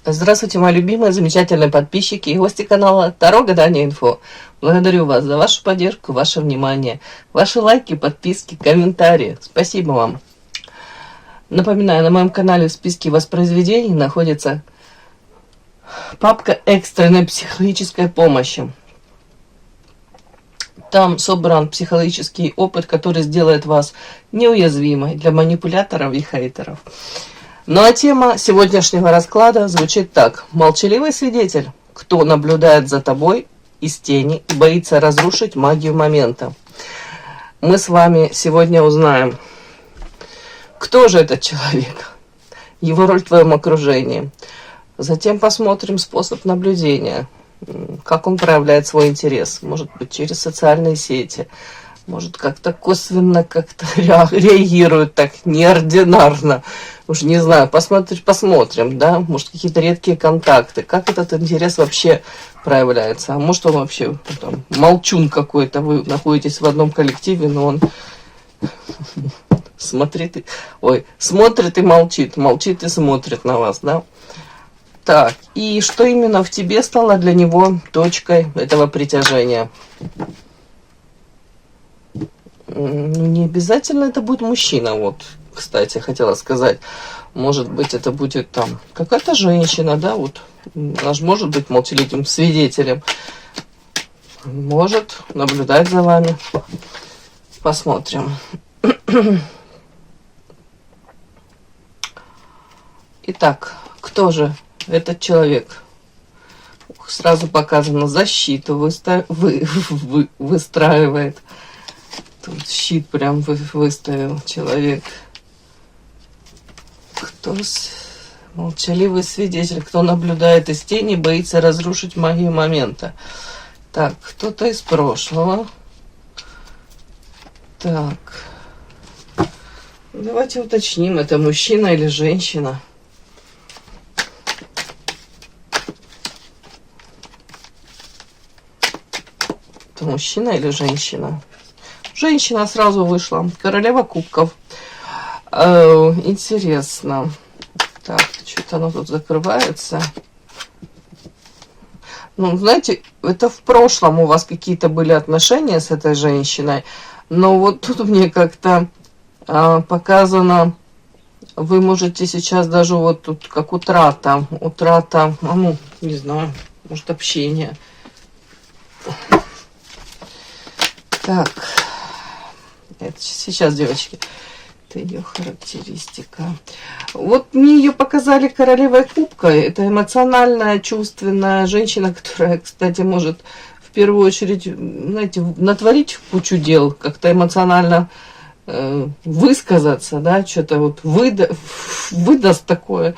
Здравствуйте, мои любимые, замечательные подписчики и гости канала Таро Гадание Инфо. Благодарю вас за вашу поддержку, ваше внимание, ваши лайки, подписки, комментарии. Спасибо вам. Напоминаю, на моем канале в списке воспроизведений находится папка экстренной психологической помощи. Там собран психологический опыт, который сделает вас неуязвимой для манипуляторов и хейтеров. Ну а тема сегодняшнего расклада звучит так. Молчаливый свидетель. Кто наблюдает за тобой из тени и боится разрушить магию момента. Мы с вами сегодня узнаем, кто же этот человек, его роль в твоем окружении. Затем посмотрим способ наблюдения, как он проявляет свой интерес. Может быть, через социальные сети, может, как-то косвенно как-то реагирует так неординарно. Уж не знаю, посмотрим, да, может, какие-то редкие контакты, как этот интерес вообще проявляется. А может, он вообще там, молчун какой-то, вы находитесь в одном коллективе, но он смотрит и молчит, молчит и смотрит на вас, да. Так, и что именно в тебе стало для него точкой этого притяжения? Не обязательно это будет мужчина, вот, кстати, хотела сказать. Может быть, это будет там какая-то женщина, да, вот. Она же может быть молчаливым свидетелем. Может наблюдать за вами. Посмотрим. Итак, кто же этот человек? Сразу показано, защиту выстраивает. Тут щит прям выставил человек. Кто молчаливый свидетель, кто наблюдает из тени, боится разрушить магию момента. Так, кто-то из прошлого. Так. Давайте уточним, это мужчина или женщина. Это мужчина или женщина? Женщина сразу вышла. Королева кубков. Интересно. Так, что-то оно тут закрывается. Ну, знаете, это в прошлом у вас какие-то были отношения с этой женщиной. Но вот тут мне как-то показано, вы можете сейчас даже вот тут как утрата, ну, не знаю, может, общение. Так, это сейчас, девочки, это ее характеристика. Вот мне ее показали королевой кубка. Это эмоциональная, чувственная женщина, которая, кстати, может в первую очередь, знаете, натворить кучу дел, как-то эмоционально высказаться, да, что-то вот выдаст такое,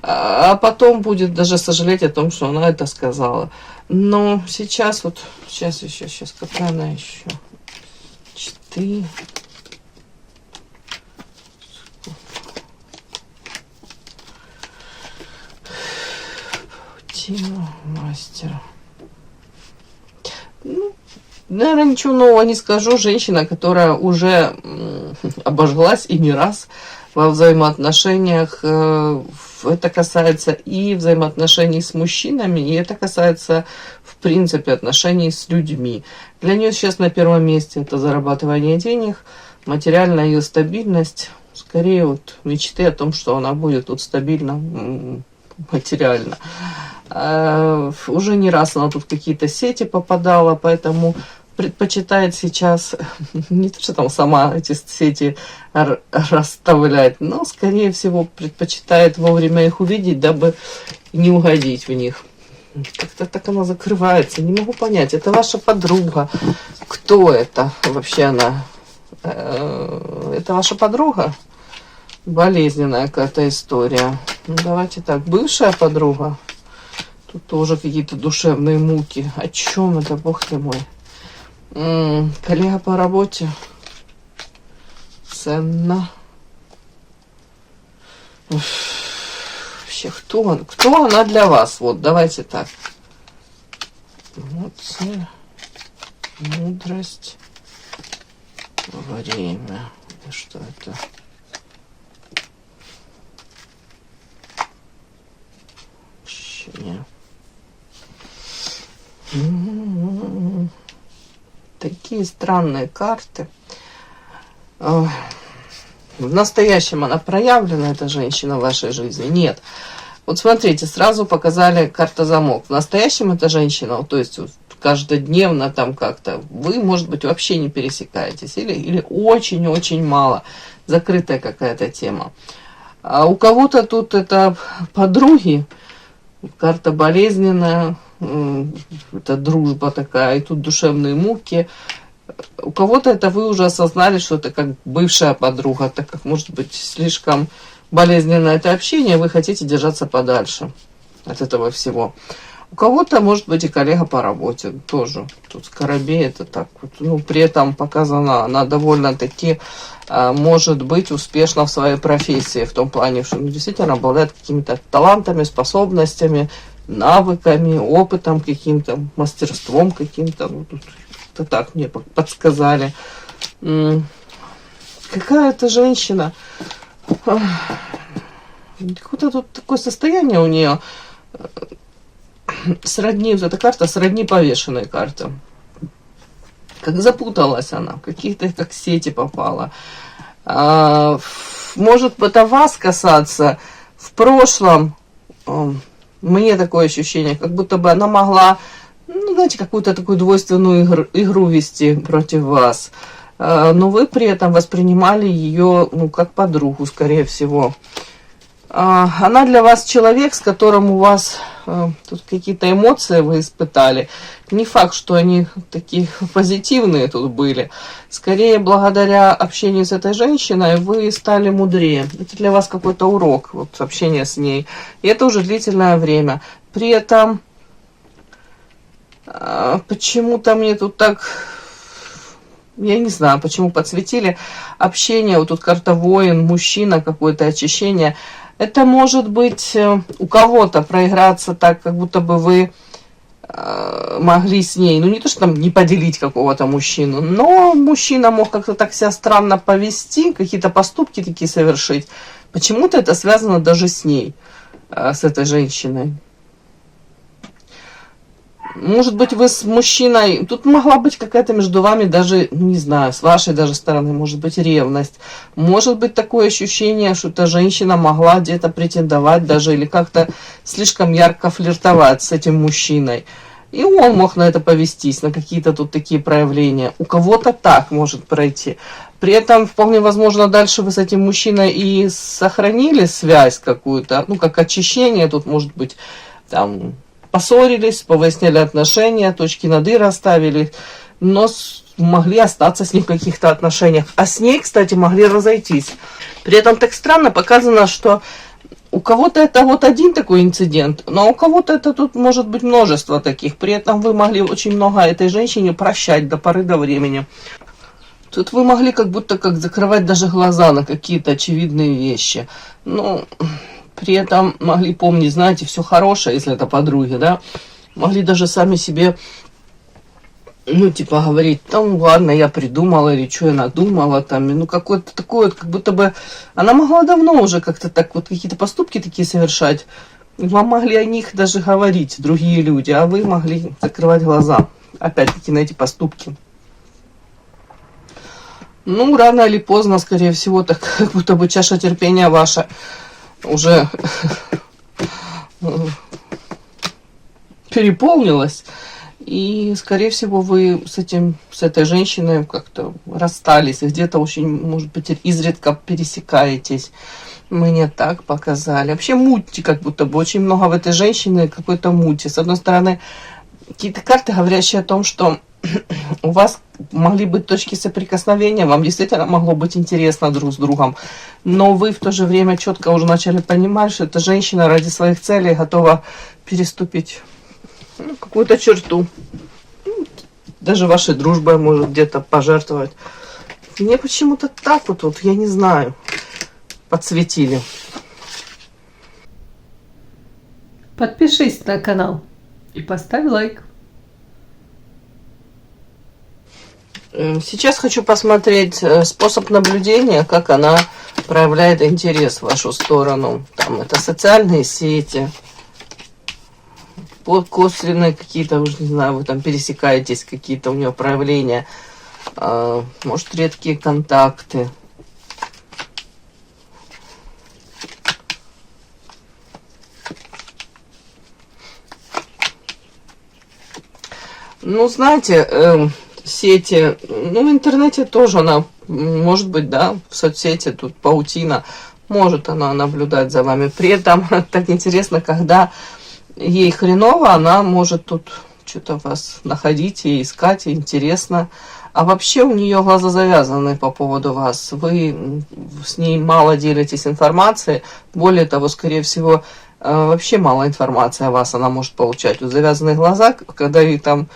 а потом будет даже сожалеть о том, что она это сказала. Но сейчас вот, сейчас какая она еще? 4. Тема мастера. Ну, наверное, ничего нового не скажу. Женщина, которая уже обожглась и не раз во взаимоотношениях. Это касается и взаимоотношений с мужчинами, и это касается, в принципе, отношений с людьми. Для нее сейчас на первом месте это зарабатывание денег, материальная ее стабильность. Скорее вот мечты о том, что она будет тут стабильна материально. Уже не раз она тут в какие-то сети попадала, поэтому предпочитает сейчас не то, что там сама эти сети расставлять, но, скорее всего, предпочитает вовремя их увидеть, дабы не угодить в них. Как-то так она закрывается, не могу понять, это ваша подруга. Кто это вообще она? Это ваша подруга? Болезненная какая-то история. Ну, давайте так, бывшая подруга. Тут тоже какие-то душевные муки. О чем это, бог ты мой? Коллега по работе. Ценно. Вообще, кто она для вас? Вот, давайте так. Эмоции, мудрость, время. И что это? будущее. Такие странные карты. В настоящем она проявлена, эта женщина в вашей жизни? Нет. Вот смотрите, сразу показали карта замок. В настоящем эта женщина, то есть вот каждодневно там как-то, вы, может быть, вообще не пересекаетесь. Или очень-очень мало. Закрытая какая-то тема. А у кого-то тут это подруги. Карта болезненная. Это дружба такая. И тут душевные муки. У кого-то это вы уже осознали, что это как бывшая подруга, так как, может быть, слишком болезненно это общение, вы хотите держаться подальше от этого всего. У кого-то, может быть, и коллега по работе тоже. Тут Скоробей, это так вот. Ну, при этом показана она довольно-таки может быть успешна в своей профессии, в том плане, что действительно обладает какими-то талантами, способностями, навыками, опытом каким-то, мастерством каким-то. Ну, тут это так мне подсказали. Какая-то женщина. Какое-то тут такое состояние у нее. Сродни, вот эта карта сродни повешенной карты. Как запуталась она, в каких-то как сети попала. Может это вас касаться. В прошлом мне такое ощущение, как будто бы она могла, ну, знаете, какую-то такую двойственную игру вести против вас. Но вы при этом воспринимали ее, ну, как подругу, скорее всего. Она для вас человек, с которым у вас тут какие-то эмоции вы испытали. Не факт, что они такие позитивные тут были. Скорее, благодаря общению с этой женщиной вы стали мудрее. Это для вас какой-то урок, вот общение с ней. И это уже длительное время. При этом почему-то мне тут так... Я не знаю, почему подсветили общение. Вот тут карта воин, мужчина, какое-то очищение. Это может быть у кого-то проиграться так, как будто бы вы могли с ней, ну не то, что там не поделить какого-то мужчину, но мужчина мог как-то так себя странно повести, какие-то поступки такие совершить. Почему-то это связано даже с ней, с этой женщиной. Может быть, вы с мужчиной... Тут могла быть какая-то между вами даже, не знаю, с вашей даже стороны, может быть, ревность. Может быть, такое ощущение, что эта женщина могла где-то претендовать даже или как-то слишком ярко флиртовать с этим мужчиной. И он мог на это повестись, на какие-то тут такие проявления. У кого-то так может пройти. При этом, вполне возможно, дальше вы с этим мужчиной и сохранили связь какую-то. Ну, как очищение тут может быть там... Поссорились, повыясняли отношения, точки над «и» расставили, но могли остаться с ним в каких-то отношениях. А с ней, кстати, могли разойтись. При этом так странно показано, что у кого-то это вот один такой инцидент, но у кого-то это тут может быть множество таких. При этом вы могли очень много этой женщине прощать до поры до времени. Тут вы могли как будто как закрывать даже глаза на какие-то очевидные вещи. Ну... При этом могли помнить, знаете, все хорошее, если это подруги, да. Могли даже сами себе, ну, типа, говорить, там, ладно, я придумала, или что я надумала, там, ну, какое-то такое, как будто бы... Она могла давно уже как-то так вот какие-то поступки такие совершать. Вам могли о них даже говорить другие люди, а вы могли закрывать глаза, опять-таки, на эти поступки. Ну, рано или поздно, скорее всего, так как будто бы чаша терпения ваша уже переполнилась, и, скорее всего, вы с этой женщиной как-то расстались, и где-то очень, может быть, изредка пересекаетесь. Мне так показали. Вообще мути, как будто бы очень много в этой женщине какой-то мути. С одной стороны, какие-то карты, говорящие о том, что у вас могли быть точки соприкосновения, вам действительно могло быть интересно друг с другом, но вы в то же время четко уже начали понимать, что эта женщина ради своих целей готова переступить какую-то черту. Даже вашей дружбой может где-то пожертвовать. Мне почему-то так вот, я не знаю, подсветили. Подпишись на канал и поставь лайк. Сейчас хочу посмотреть способ наблюдения, как она проявляет интерес в вашу сторону. Там это социальные сети. косвенные какие-то, уж не знаю, вы там пересекаетесь, какие-то у нее проявления, может, редкие контакты. Ну, знаете, сети, ну, в интернете тоже она, может быть, да, в соцсети тут паутина, может она наблюдать за вами. При этом так интересно, когда ей хреново, она может тут что-то вас находить и искать, и интересно. А вообще у нее глаза завязаны по поводу вас. Вы с ней мало делитесь информацией. Более того, скорее всего, вообще мало информации о вас она может получать. Вот завязанные глаза, когда ей там...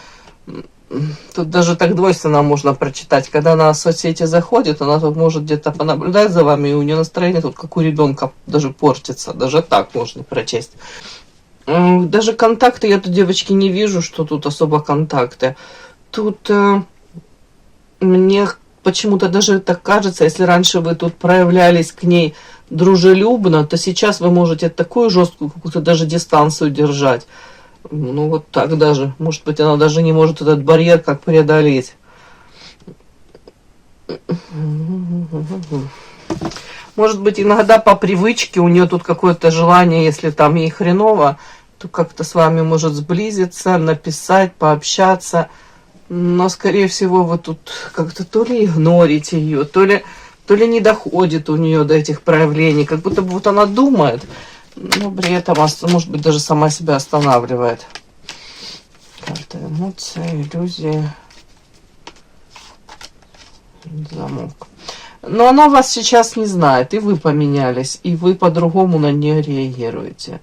Тут даже так двойственно можно прочитать. Когда она в соцсети заходит, она тут может где-то понаблюдать за вами, и у нее настроение тут, как у ребенка, даже портится. Даже так можно прочесть. Даже контакты я тут, девочки, не вижу, что тут особо контакты. Тут мне почему-то даже так кажется, если раньше вы тут проявлялись к ней дружелюбно, то сейчас вы можете такую жесткую какую-то даже дистанцию держать. Ну, вот так даже. Может быть, она даже не может этот барьер как преодолеть. Может быть, иногда по привычке у нее тут какое-то желание, если там ей хреново, то как-то с вами может сблизиться, написать, пообщаться. Но, скорее всего, вы тут как-то то ли игнорите ее, то ли не доходит у нее до этих проявлений. Как будто бы вот она думает, но при этом, может быть, даже сама себя останавливает. Карта эмоция, иллюзия, замок. Но она вас сейчас не знает, и вы поменялись, и вы по-другому на нее реагируете.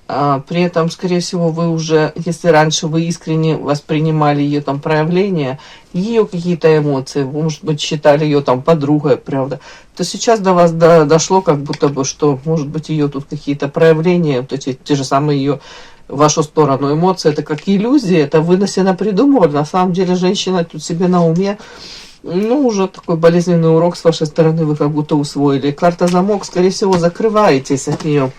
При этом, скорее всего, вы уже, если раньше вы искренне воспринимали ее там проявления, ее какие-то эмоции, вы, может быть, считали ее там подругой, правда, то сейчас до вас дошло, как будто бы, что, может быть, ее тут какие-то проявления, вот эти те же самые ее в вашу сторону эмоции, это как иллюзии, это вы на себя придумывали, на самом деле женщина тут себе на уме. Ну, уже такой болезненный урок с вашей стороны вы как будто усвоили. Карта замок, скорее всего, закрываетесь от нее.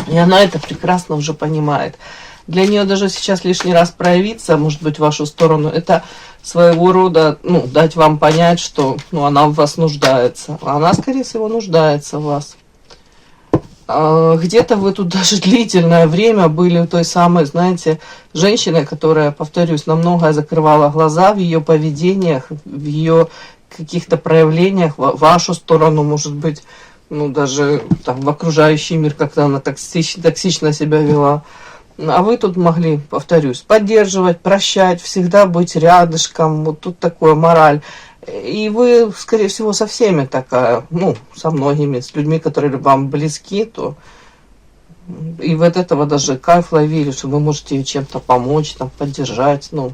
И она это прекрасно уже понимает. Для нее даже сейчас лишний раз проявиться, может быть, в вашу сторону, это своего рода, ну, дать вам понять, что она в вас нуждается. А она, скорее всего, нуждается в вас. Где-то вы тут даже длительное время были той самой, знаете, женщиной, которая, повторюсь, на многое закрывала глаза в ее поведениях, в ее каких-то проявлениях, в вашу сторону, может быть, ну, даже там, в окружающий мир как-то она токсично себя вела. А вы тут могли, повторюсь, поддерживать, прощать, всегда быть рядышком, вот тут такое мораль. И вы, скорее всего, со всеми такая, ну, со многими, с людьми, которые вам близки, то и вот этого даже кайф ловили, что вы можете ей чем-то помочь, там, поддержать, ну,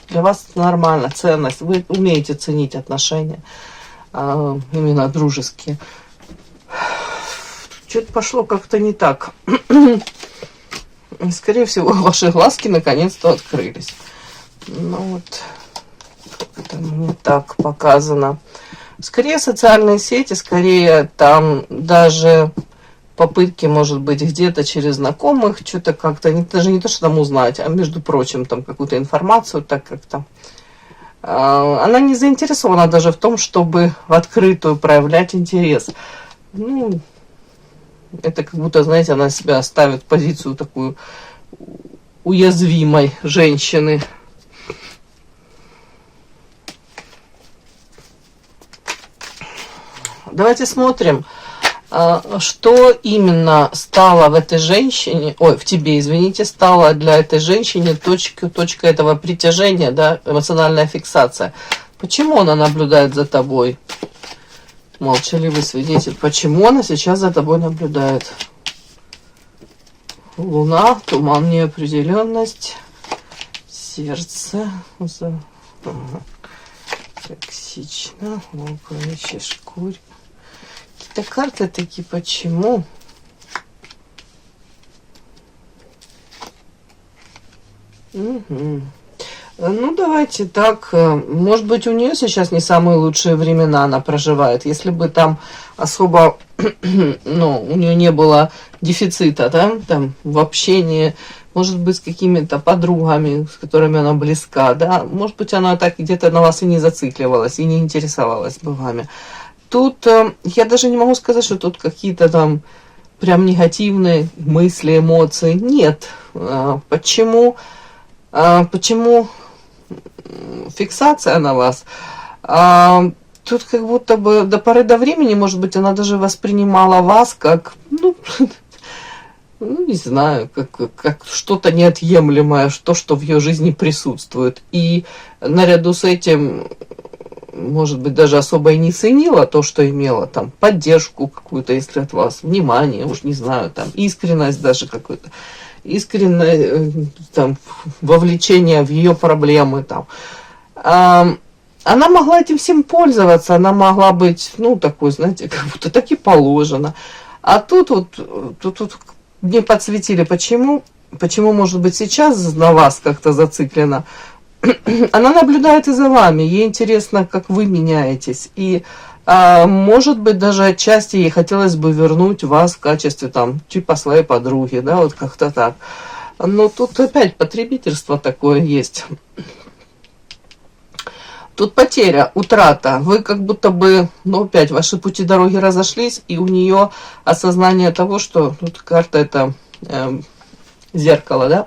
для вас это нормально, ценность, вы умеете ценить отношения, именно дружеские. Что-то пошло как-то не так. Скорее всего, ваши глазки наконец-то открылись. Ну вот, это не так показано. Скорее социальные сети, скорее там даже попытки, может быть, где-то через знакомых, что-то как-то, даже не то, что там узнать, а, между прочим, там какую-то информацию, так как-то. Она не заинтересована даже в том, чтобы в открытую проявлять интерес. Ну, это как будто, знаете, она себя ставит в позицию такую уязвимой женщины. Давайте смотрим, что именно стало в этой женщине, в тебе, извините, стало для этой женщины точкой этого притяжения, да, эмоциональная фиксация. Почему она наблюдает за тобой? Молчаливый свидетель. Почему она сейчас за тобой наблюдает? Луна, туман, неопределенность, сердце, токсично, волковичья шкуре. Какие-то карты такие, почему? Угу. Ну, давайте так. Может быть, у нее сейчас не самые лучшие времена она проживает. Если бы там особо, ну, у нее не было дефицита, да, там, в общении, может быть, с какими-то подругами, с которыми она близка, да, может быть, она так где-то на вас и не зацикливалась, и не интересовалась бы вами. Тут я даже не могу сказать, что тут какие-то там прям негативные мысли, эмоции. Нет. Почему? Почему фиксация на вас? Тут как будто бы до поры до времени, может быть, она даже воспринимала вас как, ну, ну не знаю, как что-то неотъемлемое, что в ее жизни присутствует. И наряду с этим, может быть, даже особо и не ценила то, что имела, там, поддержку какую-то, если от вас, внимание, уж не знаю, там, искренность даже какую-то, искренное, там, вовлечение в ее проблемы, там. Она могла этим всем пользоваться, она могла быть, ну, такой, знаете, как будто так и положено. А тут мне подсветили, почему, может быть, сейчас на вас как-то зациклена. Она наблюдает и за вами, ей интересно, как вы меняетесь. И, может быть, даже отчасти ей хотелось бы вернуть вас в качестве, там, типа своей подруги, да, вот как-то так. Но тут опять потребительство такое есть. Тут потеря, утрата. Вы как будто бы, ну, опять, ваши пути дороги разошлись, и у нее осознание того, что тут карта это зеркало, да,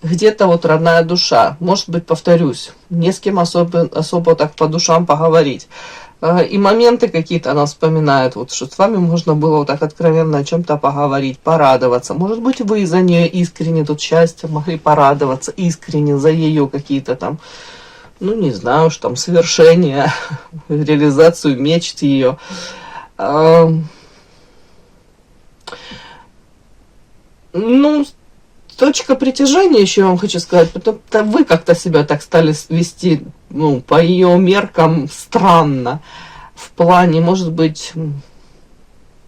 где-то вот родная душа. Может быть, повторюсь, не с кем особо так по душам поговорить. И моменты какие-то она вспоминает, вот, что с вами можно было вот так откровенно о чем-то поговорить, порадоваться. Может быть, вы за нее искренне тут счастье могли порадоваться, искренне за ее какие-то там, ну, не знаю, уж там, совершение, реализацию мечт ее. Ну, точка притяжения, еще я вам хочу сказать, потому что вы как-то себя так стали вести, ну, по ее меркам странно. В плане, может быть,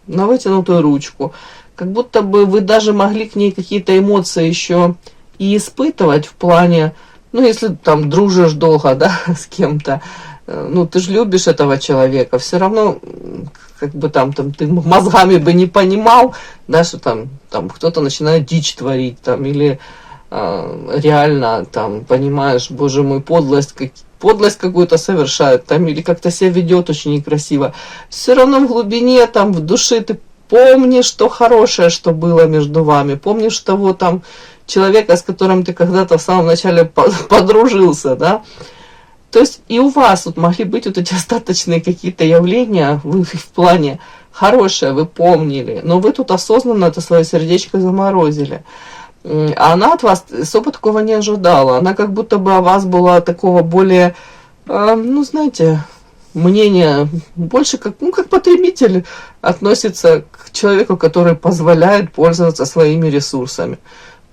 на вытянутую ручку. Как будто бы вы даже могли к ней какие-то эмоции еще и испытывать в плане, ну, если там дружишь долго, да, с кем-то, ну, ты же любишь этого человека, все равно, как бы там ты мозгами бы не понимал, да, что там кто-то начинает дичь творить, там, или реально, там, понимаешь, боже мой, подлость какую-то совершает, там, или как-то себя ведет очень некрасиво. Все равно в глубине, там, в душе ты помнишь то хорошее, что было между вами, помнишь того там человека, с которым ты когда-то в самом начале подружился, да. То есть и у вас вот могли быть вот эти остаточные какие-то явления, вы в плане хорошее, вы помнили, но вы тут осознанно это свое сердечко заморозили. А она от вас особо такого не ожидала. Она как будто бы о вас была такого более, ну, знаете, мнение больше как, ну, как потребитель относится к человеку, который позволяет пользоваться своими ресурсами.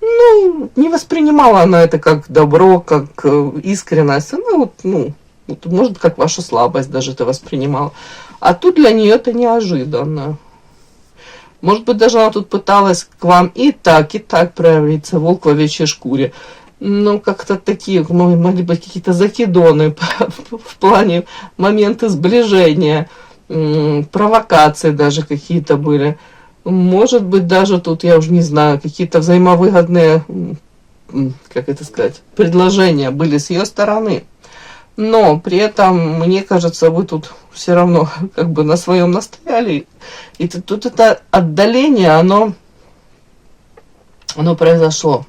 Ну, не воспринимала она это как добро, как искренность. Она вот, ну, может, как вашу слабость даже это воспринимала. А тут для нее это неожиданно. Может быть, даже она тут пыталась к вам и так проявиться, волк в овечьей шкуре. Ну, как-то такие, могли быть какие-то закидоны в плане моменты сближения, провокации даже какие-то были. Может быть, даже тут, я уже не знаю, какие-то взаимовыгодные, как это сказать, предложения были с ее стороны. Но при этом, мне кажется, вы тут все равно как бы на своем настояли. И тут это отдаление, оно произошло.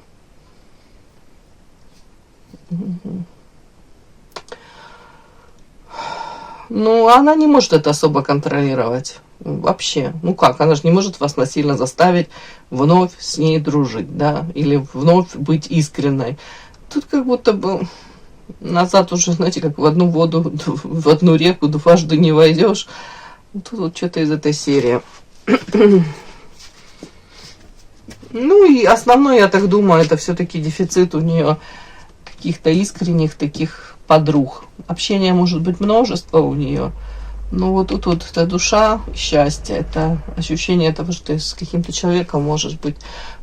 Ну, она не может это особо контролировать. Вообще. Ну как, она же не может вас насильно заставить вновь с ней дружить, да, или вновь быть искренней. Тут как будто бы назад уже, знаете, как в одну воду, в одну реку дважды не войдешь. Тут вот что-то из этой серии. Ну и основной, я так думаю, это все-таки дефицит у нее каких-то искренних таких подруг. Общения может быть множество у нее, но вот тут вот эта душа, счастье, это ощущение того, что ты с каким-то человеком можешь быть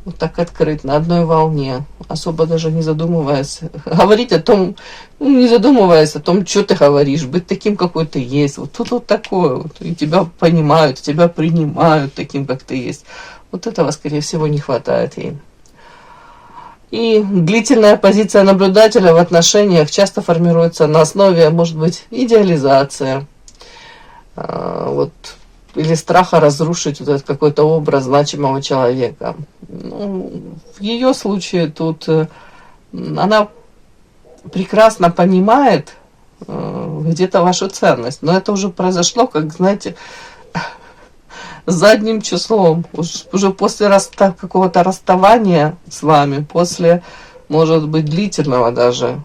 вот так открыт, на одной волне, особо даже не задумываясь, говорить о том, ну, не задумываясь о том, что ты говоришь, быть таким, какой ты есть. Вот тут вот такое вот, и тебя понимают, и тебя принимают таким, как ты есть. Вот этого, скорее всего, не хватает ей. И длительная позиция наблюдателя в отношениях часто формируется на основе, может быть, идеализации, вот, или страха разрушить вот этот какой-то образ значимого человека. Ну, в ее случае тут она прекрасно понимает где-то вашу ценность, но это уже произошло, как, знаете, задним числом, уже после какого-то расставания с вами, после, может быть, длительного даже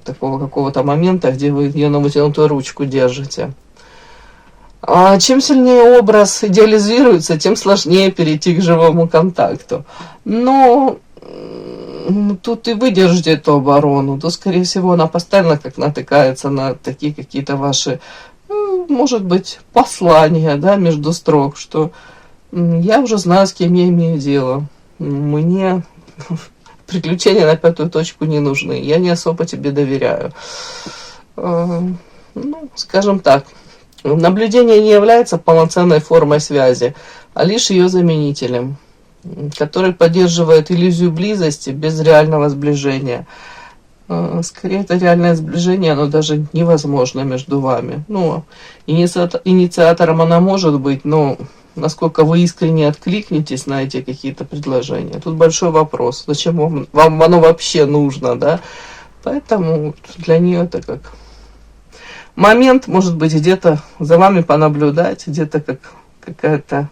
такого какого-то момента, где вы ее на вытянутую ручку держите. А чем сильнее образ идеализируется, тем сложнее перейти к живому контакту. Но тут и вы держите эту оборону, то, скорее всего, она постоянно как натыкается на такие какие-то ваши, может быть, послания, да, между строк, что я уже знаю, с кем я имею дело. Мне приключения на пятую точку не нужны. Я не особо тебе доверяю. Ну, скажем так, наблюдение не является полноценной формой связи, а лишь ее заменителем, который поддерживает иллюзию близости без реального сближения. Скорее, это реальное сближение, оно даже невозможно между вами. Ну, инициатором она может быть, но насколько вы искренне откликнетесь на эти какие-то предложения, тут большой вопрос. Зачем вам оно вообще нужно, да? Поэтому для нее это как момент, может быть, где-то за вами понаблюдать, где-то как какая-то,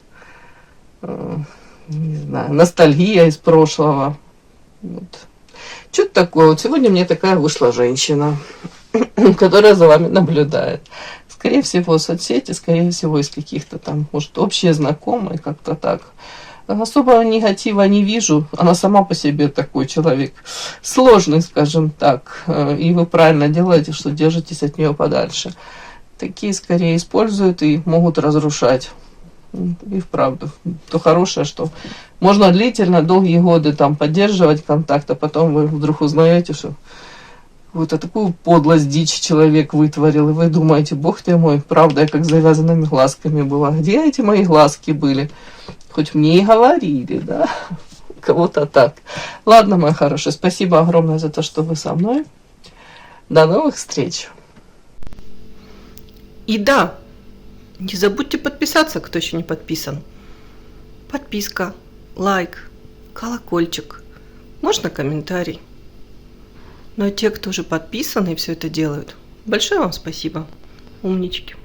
не знаю, ностальгия из прошлого. Вот. Что-то такое. Вот сегодня мне такая вышла женщина, которая за вами наблюдает. Скорее всего, соцсети, скорее всего, из каких-то там, может, общие знакомые, как-то так. Особого негатива не вижу. Она сама по себе такой человек сложный, скажем так. И вы правильно делаете, что держитесь от нее подальше. Такие скорее используют и могут разрушать. И вправду. То хорошее, что можно длительно, долгие годы там поддерживать контакт, а потом вы вдруг узнаете, что вот такую подлость, дичь человек вытворил, и вы думаете, бог ты мой, правда, я как с завязанными глазками была. Где эти мои глазки были? Хоть мне и говорили, да? Кого-то так. Ладно, моя хорошая, спасибо огромное за то, что вы со мной. До новых встреч. И да, не забудьте подписаться, кто еще не подписан. Подписка, лайк, колокольчик, можно комментарий. Но те, кто уже подписаны и все это делают, большое вам спасибо, умнички.